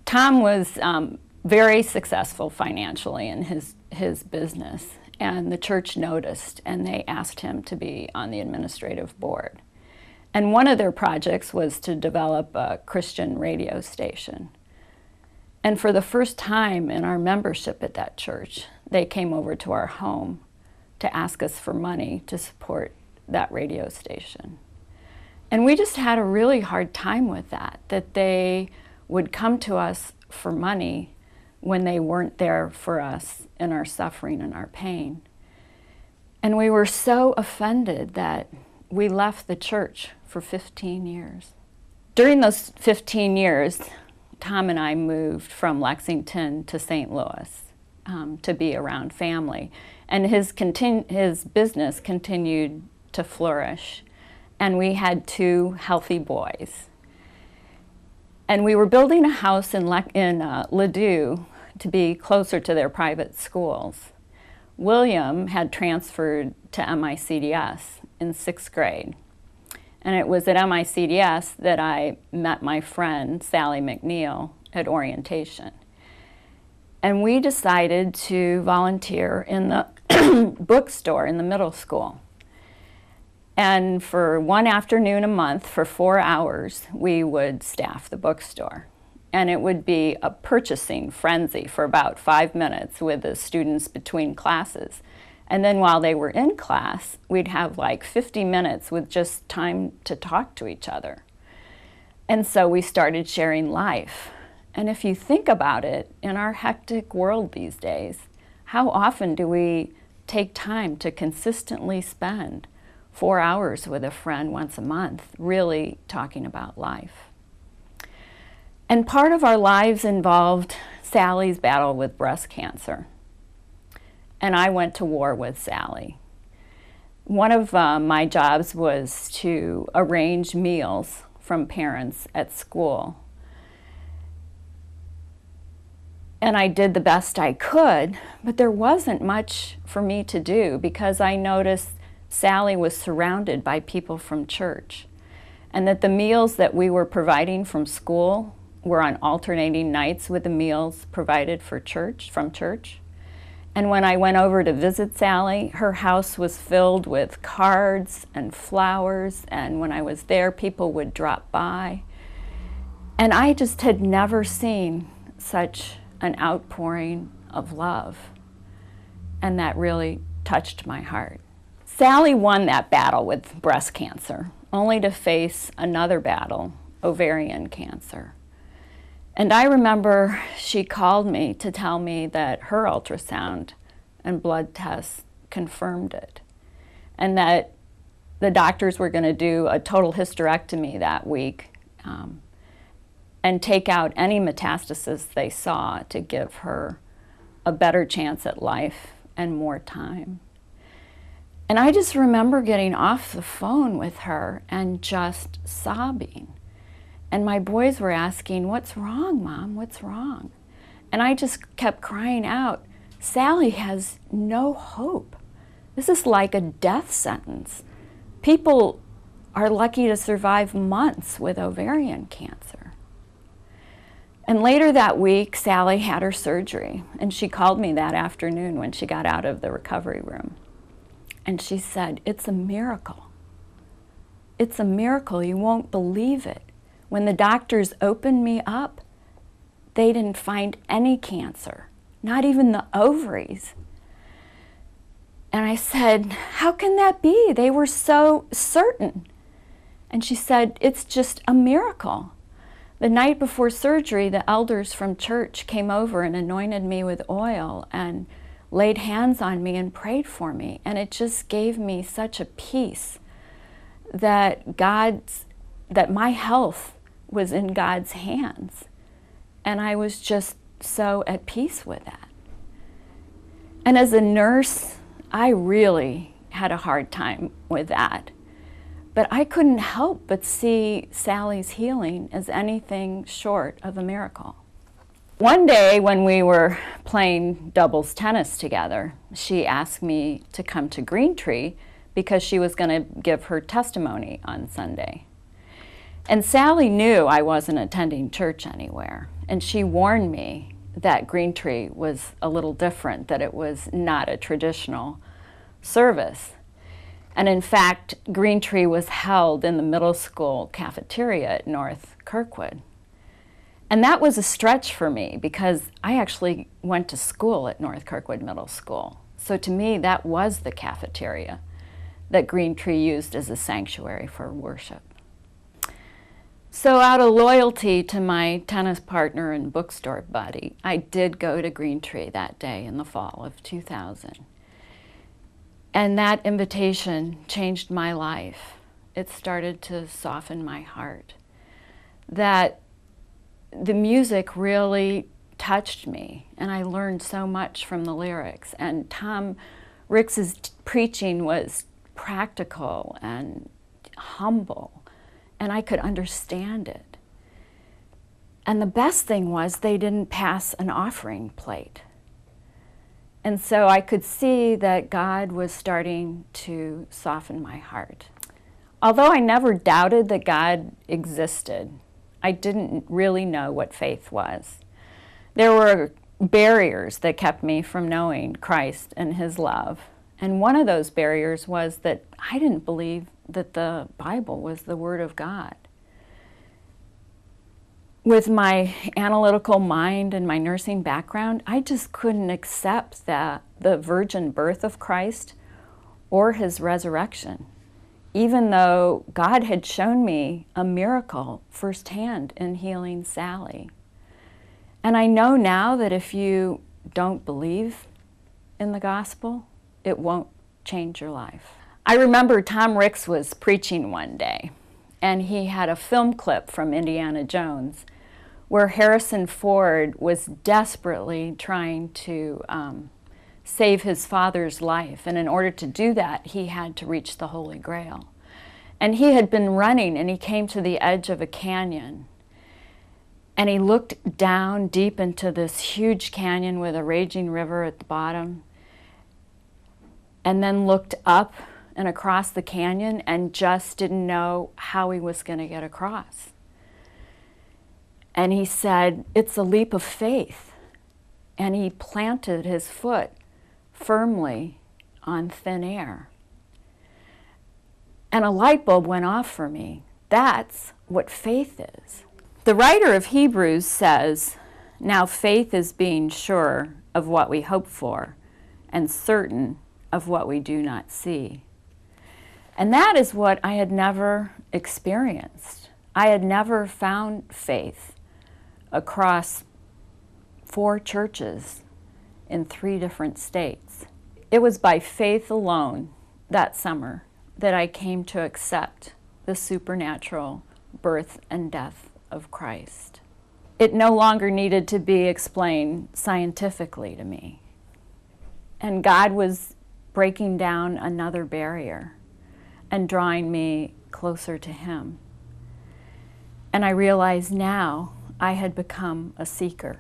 Tom was very successful financially in his business, and the church noticed, and they asked him to be on the administrative board. And one of their projects was to develop a Christian radio station. And for the first time in our membership at that church, they came over to our home to ask us for money to support that radio station. And we just had a really hard time with that they would come to us for money when they weren't there for us in our suffering and our pain. And we were so offended that we left the church for 15 years. During those 15 years, Tom and I moved from Lexington to St. Louis to be around family. And his business continued to flourish. And we had 2 healthy boys. And we were building a house in Ladue to be closer to their private schools. William had transferred to MICDS in 6th grade. And it was at MICDS that I met my friend, Sally McNeil, at orientation. And we decided to volunteer in the bookstore in the middle school. And for one afternoon a month, for 4 hours, we would staff the bookstore. And it would be a purchasing frenzy for about 5 minutes with the students between classes. And then while they were in class, we'd have like 50 minutes with just time to talk to each other. And so we started sharing life. And if you think about it, in our hectic world these days, how often do we take time to consistently spend 4 hours with a friend once a month, really talking about life? And part of our lives involved Sally's battle with breast cancer. And I went to war with Sally. One of my jobs was to arrange meals from parents at school. And I did the best I could, but there wasn't much for me to do because I noticed Sally was surrounded by people from church, and that the meals that we were providing from school were on alternating nights with the meals provided from church. And when I went over to visit Sally, her house was filled with cards and flowers, and when I was there, people would drop by. And I just had never seen such an outpouring of love, and that really touched my heart. Sally won that battle with breast cancer, only to face another battle, ovarian cancer. And I remember she called me to tell me that her ultrasound and blood tests confirmed it, and that the doctors were going to do a total hysterectomy that week and take out any metastasis they saw to give her a better chance at life and more time. And I just remember getting off the phone with her and just sobbing. And my boys were asking, "What's wrong, Mom? What's wrong?" And I just kept crying out, "Sally has no hope. This is like a death sentence. People are lucky to survive months with ovarian cancer." And later that week, Sally had her surgery, and she called me that afternoon when she got out of the recovery room. And she said, "It's a miracle. It's a miracle. You won't believe it. When the doctors opened me up, they didn't find any cancer, not even the ovaries." And I said, "How can that be? They were so certain." And she said, "It's just a miracle. The night before surgery, the elders from church came over and anointed me with oil and laid hands on me and prayed for me. And it just gave me such a peace that my health was in God's hands. And I was just so at peace with that." And as a nurse, I really had a hard time with that. But I couldn't help but see Sally's healing as anything short of a miracle. One day when we were playing doubles tennis together, she asked me to come to Green Tree because she was going to give her testimony on Sunday. And Sally knew I wasn't attending church anywhere. And she warned me that Green Tree was a little different, that it was not a traditional service. And in fact, Green Tree was held in the middle school cafeteria at North Kirkwood. And that was a stretch for me because I actually went to school at North Kirkwood Middle School. So to me, that was the cafeteria that Green Tree used as a sanctuary for worship. So out of loyalty to my tennis partner and bookstore buddy, I did go to Green Tree that day in the fall of 2000. And that invitation changed my life. It started to soften my heart. That the music really touched me, and I learned so much from the lyrics. And Tom Ricks's preaching was practical and humble, and I could understand it. And the best thing was they didn't pass an offering plate. And so I could see that God was starting to soften my heart. Although I never doubted that God existed, I didn't really know what faith was. There were barriers that kept me from knowing Christ and His love. And one of those barriers was that I didn't believe that the Bible was the Word of God. With my analytical mind and my nursing background, I just couldn't accept that the virgin birth of Christ or His resurrection, even though God had shown me a miracle firsthand in healing Sally. And I know now that if you don't believe in the gospel, it won't change your life. I remember Tom Ricks was preaching one day, and he had a film clip from Indiana Jones where Harrison Ford was desperately trying to save his father's life. And in order to do that, he had to reach the Holy Grail. And he had been running, and he came to the edge of a canyon. And he looked down deep into this huge canyon with a raging river at the bottom, and then looked up and across the canyon and just didn't know how he was going to get across. And he said, "It's a leap of faith." And he planted his foot firmly on thin air. And a light bulb went off for me. That's what faith is. The writer of Hebrews says, "Now faith is being sure of what we hope for and certain of what we do not see." And that is what I had never experienced. I had never found faith across 4 churches in 3 different states. It was by faith alone that summer that I came to accept the supernatural birth and death of Christ. It no longer needed to be explained scientifically to me. And God was breaking down another barrier and drawing me closer to Him. And I realize now I had become a seeker.